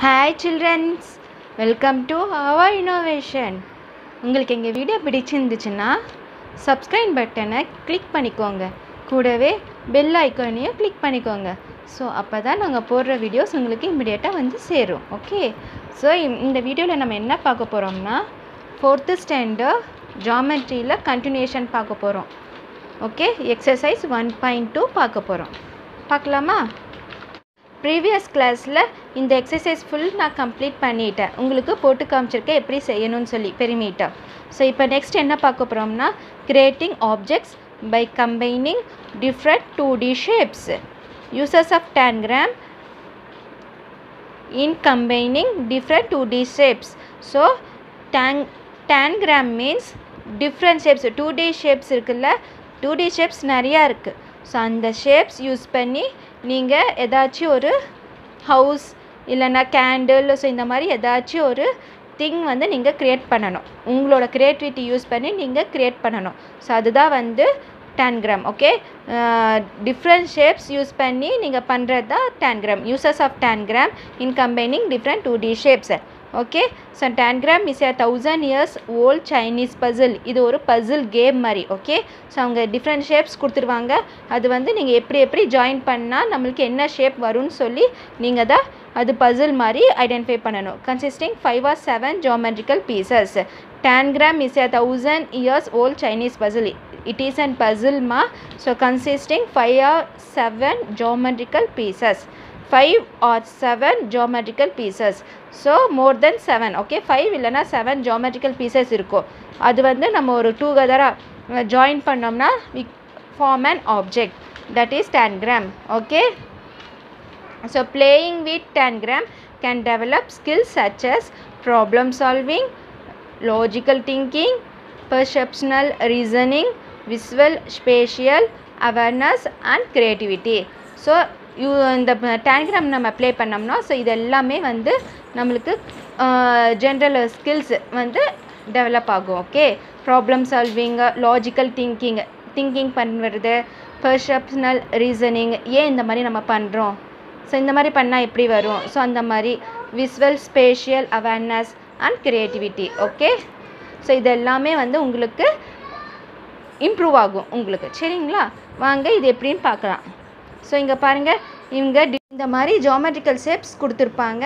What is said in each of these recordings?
Hi childrens, welcome to our innovation. உங்களுக்கு எங்கள் video பிடிச்சிருந்துச்சுன்னா சப்ஸ்கிரைப் பட்டனை கிளிக் பண்ணிக்கோங்க, கூடவே பெல் ஐக்கானையும் கிளிக் பண்ணிக்கோங்க. ஸோ அப்போ தான் நாங்கள் போடுற வீடியோஸ் உங்களுக்கு இமிடியேட்டாக வந்து சேரும். ஓகே, ஸோ இந்த வீடியோவில் நம்ம என்ன பார்க்க போகிறோம்னா 4th ஸ்டாண்டர்ட் ஜாமெட்ரியில் கண்டினியூஷன் பார்க்க போகிறோம். ஓகே, எக்ஸசைஸ் 1.2 பார்க்க போகிறோம். பார்க்கலாமா? ப்ரீவியஸ் கிளாஸில் இந்த எக்ஸசைஸ் ஃபுல் நான் கம்ப்ளீட் பண்ணிட்டேன், உங்களுக்கு போட்டு காமிச்சிருக்கேன் எப்படி செய்யணும்னு சொல்லி பெரிமீட்டர். ஸோ இப்போ நெக்ஸ்ட் என்ன பார்க்க போகிறோம்னா creating objects by combining different 2D shapes, uses of tangram in combining different 2D shapes. So tangram means different shapes. 2D shapes இருக்குல்ல, 2D shapes நிறையா இருக்குது. ஸோ அந்த ஷேப்ஸ் யூஸ் பண்ணி நீங்கள் ஏதாச்சும் ஒரு ஹவுஸ் இல்லைன்னா கேண்டில், ஸோ இந்த மாதிரி ஏதாச்சும் ஒரு திங் வந்து நீங்கள் க்ரியேட் பண்ணணும். உங்களோட க்ரியேட்டிவிட்டி யூஸ் பண்ணி நீங்கள் க்ரியேட் பண்ணணும். ஸோ அதுதான் வந்து tangram. Okay, different shapes use பண்ணி நீங்கள் பண்ணுறது தான் tangram. Uses of tangram in combining different 2D shapes. Okay, so tangram is a 1000 years old Chinese puzzle. இது ஒரு பசில் கேம் மாதிரி. ஓகே, ஸோ அவங்க டிஃப்ரெண்ட் ஷேப்ஸ் கொடுத்துருவாங்க, அது வந்து நீங்கள் எப்படி ஜாயின் பண்ணால் நம்மளுக்கு என்ன ஷேப் வரும்னு சொல்லி நீங்கள் தான் அது பசில் மாதிரி ஐடென்டிஃபை பண்ணணும். Consisting 5 or 7 geometrical pieces. Tangram is a 1000 years old Chinese puzzle. It is a puzzle ma, so consisting 5 or 7 geometrical pieces. 5 or 7 geometrical pieces. So more than 7. Okay, 5 இல்லைனா 7 geometrical pieces இருக்கும். அது வந்து நம்ம ஒரு டூகெதராக join பண்ணோம்னா we form an object, that is tangram. Okay, so playing with tangram can develop skills such as problem solving, logical thinking, perceptual reasoning, visual spatial awareness and creativity. So இந்த tangram நம்ம play பண்ணோம்னா so இது எல்லாமே வந்து நம்மளுக்கு general skills வந்து develop ஆகும். Okay, problem solving, logical thinking பண்ணுறது, பெர்செப்ஷனல் ரீசனிங், ஏன் இந்த மாதிரி நம்ம பண்ணுறோம், ஸோ இந்த மாதிரி பண்ணால் எப்படி வரும், ஸோ அந்த மாதிரி visual spatial awareness and creativity. Okay, so இது எல்லாமே வந்து உங்களுக்கு இம்ப்ரூவ் ஆகும் உங்களுக்கு. சரிங்களா, வாங்க இது எப்படின்னு பார்க்கலாம். ஸோ இங்கே பாருங்கள், இவங்க இந்த மாதிரி ஜாமெட்ரிக்கல் ஷேப்ஸ் கொடுத்துருப்பாங்க.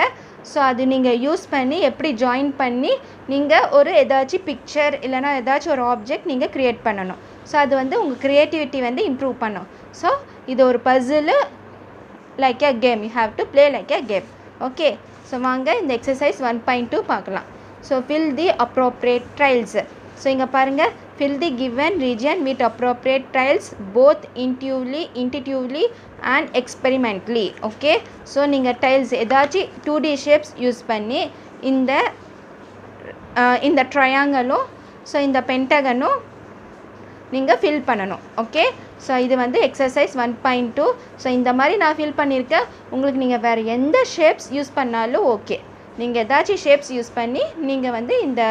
ஸோ அது நீங்கள் யூஸ் பண்ணி எப்படி ஜாயின் பண்ணி நீங்கள் ஒரு ஏதாச்சும் பிக்சர் இல்லைனா ஏதாச்சும் ஒரு ஆப்ஜெக்ட் நீங்கள் க்ரியேட் பண்ணணும். ஸோ அது வந்து உங்கள் க்ரியேட்டிவிட்டி வந்து இம்ப்ரூவ் பண்ணும். ஸோ இது ஒரு puzzle like a game, you have to play like a game. Okay, so வாங்க இந்த எக்ஸசைஸ் 1.2 பார்க்கலாம். So fill the appropriate trails. So இங்கே பாருங்கள், fill the given region with appropriate tiles both intuitively and experimentally. Okay, so நீங்கள் tiles ஏதாச்சும் 2D shapes use பண்ணி இந்த ட்ரையாங்கலும் so இந்த பென்டகனும் நீங்கள் ஃபில் பண்ணணும். ஓகே, ஸோ இது வந்து எக்ஸசைஸ் 1.2. ஸோ இந்த மாதிரி நான் ஃபில் பண்ணியிருக்கேன். உங்களுக்கு நீங்கள் வேறு எந்த ஷேப்ஸ் யூஸ் பண்ணாலும் ஓகே, நீங்கள் ஏதாச்சும் ஷேப்ஸ் யூஸ் பண்ணி நீங்கள் வந்து இந்த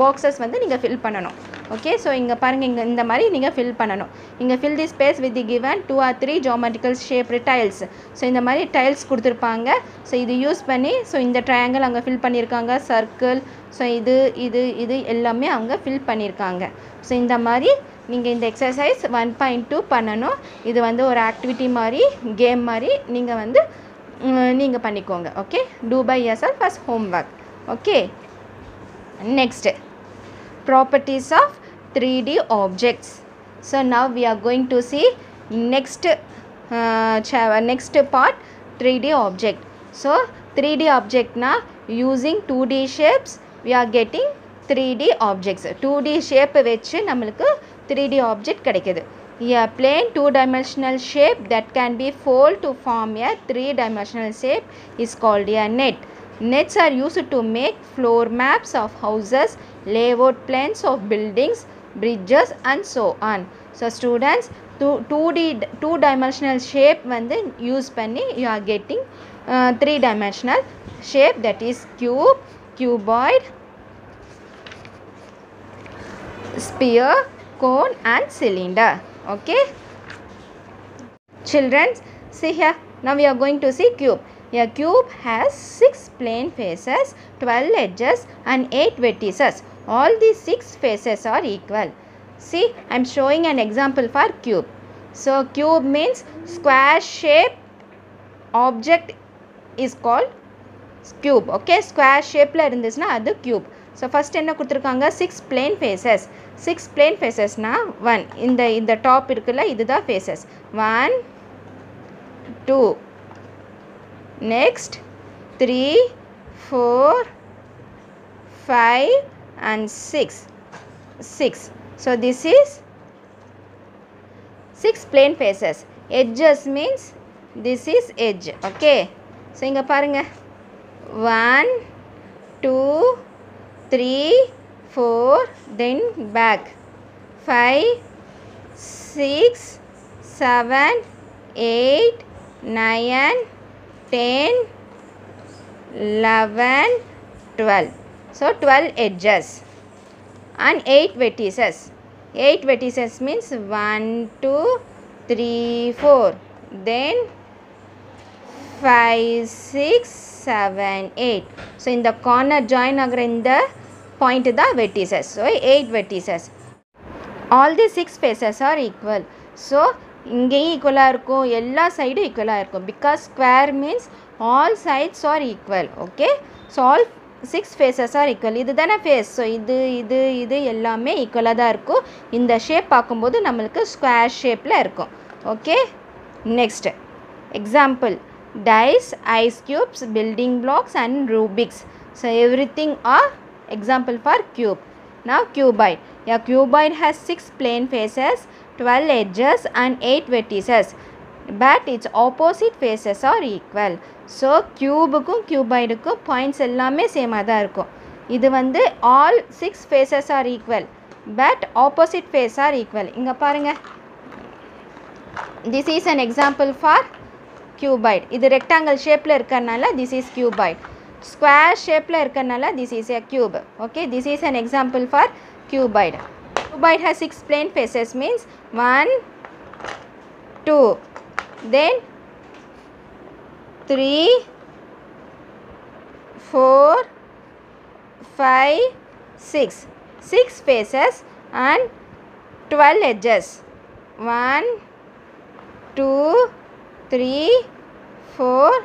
பாக்ஸஸ் வந்து நீங்கள் ஃபில் பண்ணணும். ஓகே, ஸோ இங்கே பாருங்கள், இங்கே இந்த மாதிரி நீங்கள் ஃபில் பண்ணணும். இங்கே fill the space with the given 2 or 3 geometrical shaped tiles. So இந்த மாதிரி டைல்ஸ் கொடுத்துருப்பாங்க. ஸோ இது யூஸ் பண்ணி ஸோ இந்த ட்ரையாங்கிள் அங்கே ஃபில் பண்ணியிருக்காங்க, சர்க்கிள், ஸோ இது எல்லாமே அவங்க ஃபில் பண்ணியிருக்காங்க. ஸோ இந்த மாதிரி நீங்கள் இந்த எக்ஸசைஸ் 1.2 பண்ணணும். இது வந்து ஒரு ஆக்டிவிட்டி மாதிரி, கேம் மாதிரி நீங்கள் பண்ணிக்கோங்க. Okay, do by yourself as homework. Okay, next properties of 3D objects. So now we are going to see next part 3D object. So 3D object na using 2D shapes we are getting 3D objects. 2D shape வெச்சு நம்மளுக்கு 3D object கிடைக்குது. A plain 2-dimensional shape that can be folded to form a 3-dimensional shape is called a net. Nets are used to make floor maps of houses, layout plans of buildings, bridges and so on. So students, 2-dimensional shape வந்து use பண்ணி you are getting 3-dimensional shape, that is cube, cuboid, sphere, cone and cylinder. Okay children, see here, now we are going to see cube. A cube has 6 plane faces, 12 edges and 8 vertices. All these 6 faces are equal. See, I am showing an example for cube. So cube means square shape object is called cube. Okay, square shape la irundhusna adu cube. So first enna kuduthirukanga 6 plane faces. 6 plane faces na 1 in the top irukula idudha faces 1 2 next 3 4 5 and 6. So this is 6 plane faces. Edges means this is edge. Okay, so inga parunga 1 2 3 4 then back 5 6 7 8 9 10 11 12. So 12 edges and 8 vertices. 8 vertices means 1 2 3 4 then 5 6 7 8. So in the corner join agra in the point the vertices. So 8 vertices. All the 6 faces are equal. So இங்கேயும் ஈக்குவலாக இருக்கும், எல்லா சைடும் ஈக்குவலாக இருக்கும். Because square means all sides are equal. Okay, so all 6 faces are equal. இது தானே face. So இது எல்லாமே ஈக்குவலாக தான் இருக்கும். இந்த ஷேப் பார்க்கும்போது நம்மளுக்கு ஸ்கொயர் ஷேப்பில் இருக்கும். Okay, next example dice, ice cubes, building blocks and Rubik's. So everything are example for cube. Now cuboid. A cuboid has 6 plane faces, 12 edges and 8 vertices, but its opposite faces are equal. So cubeக்கும் cuboidக்கும் points எல்லாமே சேமாக தான் இருக்கும். இது வந்து all 6 faces are equal but opposite face are equal. இங்கே பாருங்க, this is an example for cuboid. இது rectangle shapeல இருக்கறனால this is cuboid. Square shapeல இருக்கறனால this is a cube. Okay, this is an example for cuboid. Cuboid has 6 plane faces means 1 2 then 3 4 5 6 faces and 12 edges 1 2 3 4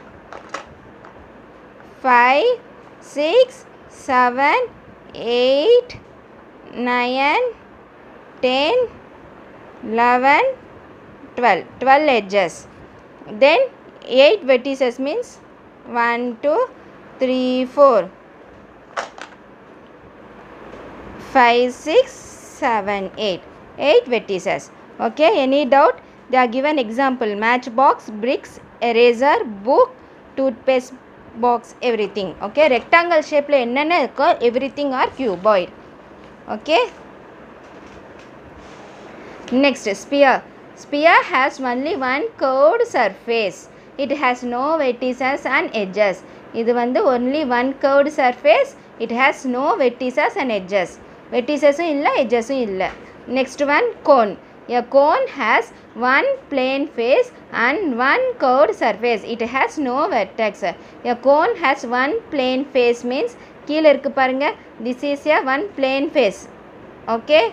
5 6 7 8 9 10 11 12 edges. Then 8 vertices means 1 2 3 4 5 6 7 8 vertices. Okay, any doubt? They are given example: matchbox, bricks, eraser, book, toothpaste box, everything. Okay, rectangle shape la enna irukko everything are cuboid. Okay, next sphere. Sphere has only one curved surface. It has no vertices and edges. இது வந்து only one curved surface. It has no vertices and edges. Vertices illa, edges illa. Next one, cone. A cone has one plane face and one curved surface. It has no vertex. A cone has one plane face means கீழ இருக்கு பாருங்க, this is a one plane face. Okay,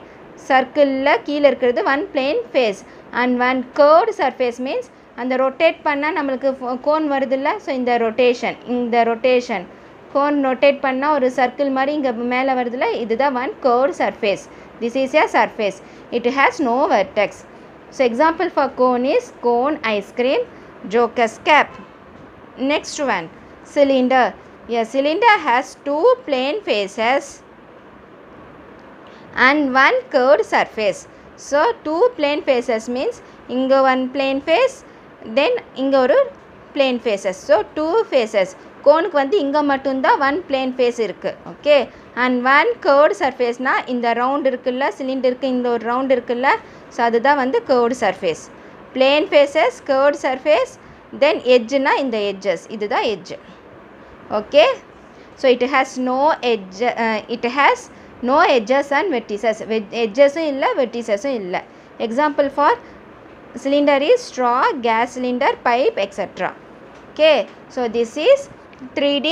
circle la கீழ இருக்கிறது one plane face and one curved surface means அந்த rotate பண்ணா நமக்கு cone வருதுல்ல. So இந்த rotation cone rotate பண்ணா ஒரு circle மாதிரி இங்கே மேலே வருதுல்ல, இதுதான் one curved surface. This is a surface. It has no vertex. So example for cone is cone, ice cream, joker's cap. Next one, cylinder. A cylinder has 2 plane faces and one curved surface. So 2 plane faces means inga one plane face then inga oru plane faces. So 2 faces. Cone ku vandu inga mattumda one plane face irukku. Okay, and one curved surface na inda round irukulla, cylinder ku inda or round irukulla, so adudha vandu curved surface. Plane faces, curved surface, then edge na inda edges, idudha edge. Okay, so it has no edge, it has no edges and vertices. Edges illa, vertices illa. Example for cylinder is straw, gas cylinder, pipe, etc. Okay, so this is 3D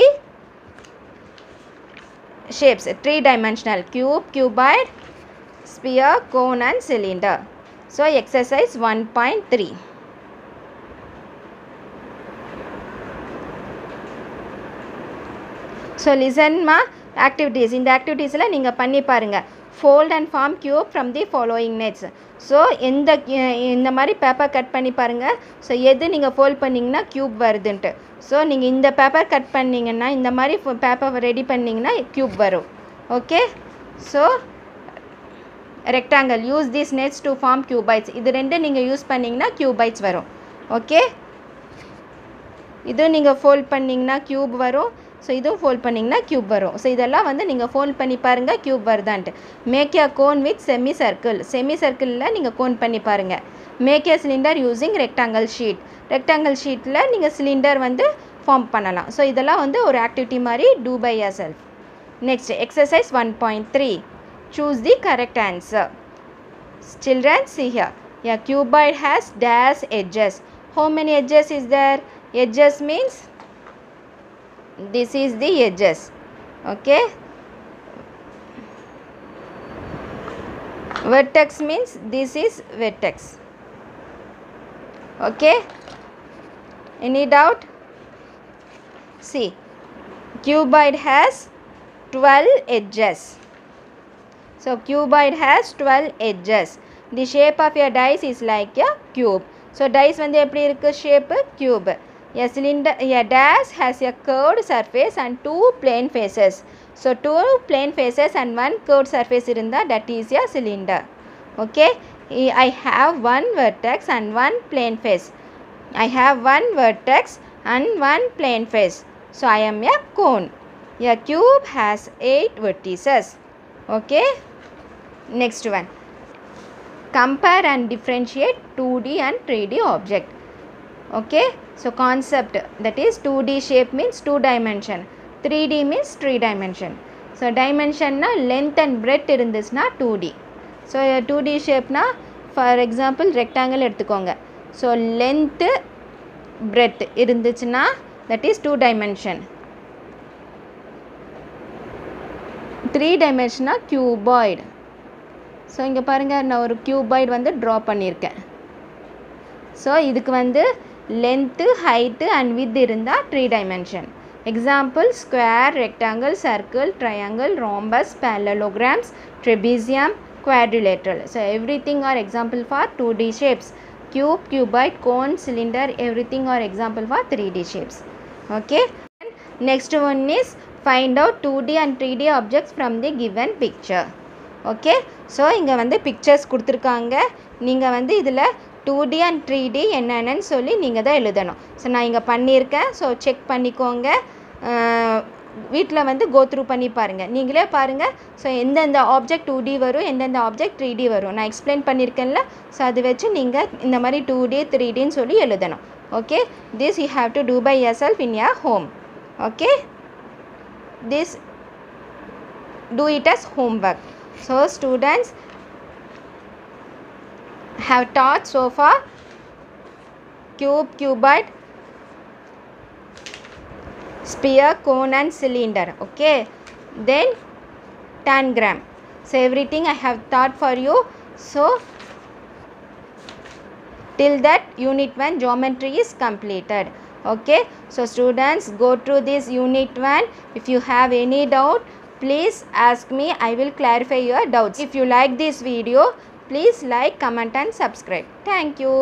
shapes, three-dimensional, cube, cuboid, sphere, cone and cylinder. So exercise 1.3. So listen ma, activities. In the activities la neenga panni parunga. Fold and form cube from the following nets. So இந்த மாதிரி paper cut பண்ணி பாருங்கள். So எது நீங்கள் fold பண்ணிங்கன்னா cube வருதுன்ட்டு. So நீங்கள் இந்த paper cut பண்ணிங்கன்னா இந்த மாதிரி பேப்பர் ரெடி பண்ணிங்கன்னா க்யூப் வரும். Okay, so rectangle use this nets to form cuboids. இது ரெண்டு நீங்கள் யூஸ் பண்ணிங்கன்னா க்யூபைட்ஸ் வரும். ஓகே, இது நீங்கள் ஃபோல்ட் பண்ணிங்கன்னா க்யூப் வரும். ஸோ இதுவும் ஃபோல்ட் பண்ணிங்கன்னா க்யூப் வரும். ஸோ இதெல்லாம் வந்து நீங்கள் ஃபோல்ட் பண்ணி பாருங்கள் க்யூப் வருதான்ட்டு. Make a cone with semi circle. Semi சர்க்கிளில் நீங்கள் கோன் பண்ணி பாருங்கள். Make a cylinder using rectangle sheet. Rectangle ஷீட்டில் நீங்கள் சிலிண்டர் வந்து ஃபார்ம் பண்ணலாம். ஸோ இதெல்லாம் வந்து ஒரு ஆக்டிவிட்டி மாதிரி do by yourself. Next exercise 1.3. Choose the correct answer. Children, see here. A cuboid has dash edges. How many edges is there? Edges means this is the edges. Okay, vertex means this is vertex. Okay, any doubt? See, cuboid has 12 edges. So cuboid has 12 edges. The shape of a dice is like a cube. So dice வந்து எப்படி இருக்கு shape? Cube. A cylinder, a dash has a curved surface and two plane faces. So two plane faces and one curved surface இருந்தா that is a cylinder. Okay, I have one vertex and one plane face. I have one vertex and one plane face. So I am a cone. A cube has 8 vertices. Okay, next one. Compare and differentiate 2D and 3D object. Okay, so concept, that is 2D shape means 2 dimension, 3D means 3 dimension. So dimension na length and breadth irundusna 2D. So 2D shape na for example rectangle எடுத்துக்கோங்க. So length breadth இருந்துச்சுன்னா that is 2 dimension. 3 dimension na cuboid. So இங்க பாருங்க நான் ஒரு cuboid வந்து draw பண்ணியிருக்கேன். So இதுக்கு வந்து length, height and width இருந்தா 3 dimension. Example, square, rectangle, circle, triangle, rhombus, parallelograms, trapezium, quadrilateral. So everything are example for 2D shapes. Cube, cuboid, cone, cylinder, everything are example for 3D shapes. Okay, next one is find out 2D and 3D objects from the given picture. Okay, so இங்க வந்து pictures கொடுத்திருக்காங்க. நீங்க வந்து இதுல 2D and 3D என்னன்னு சொல்லி நீங்கள் தான் எழுதணும். ஸோ நான் இங்கே பண்ணியிருக்கேன். ஸோ செக் பண்ணிக்கோங்க. வீட்டில் வந்து கோ த்ரூ பண்ணி பாருங்கள். நீங்களே பாருங்கள். ஸோ எந்தெந்த ஆப்ஜெக்ட் 2D வரும், எந்தெந்த ஆப்ஜெக்ட் 3D வரும் நான் எக்ஸ்பிளைன் பண்ணியிருக்கேன்ல. ஸோ அது வச்சு நீங்கள் இந்த மாதிரி 2D 3Dன்னு சொல்லி எழுதணும். Okay, this you have to do by yourself in your home. Okay, this do it as homework. So students have taught so far cube, cuboid, sphere, cone and cylinder. Okay, then tangram. So everything I have taught for you. So till that unit 1 geometry is completed. Okay, so students go through this unit 1. If you have any doubt, please ask me. I will clarify your doubts. If you like this video, please like, comment and subscribe. Thank you.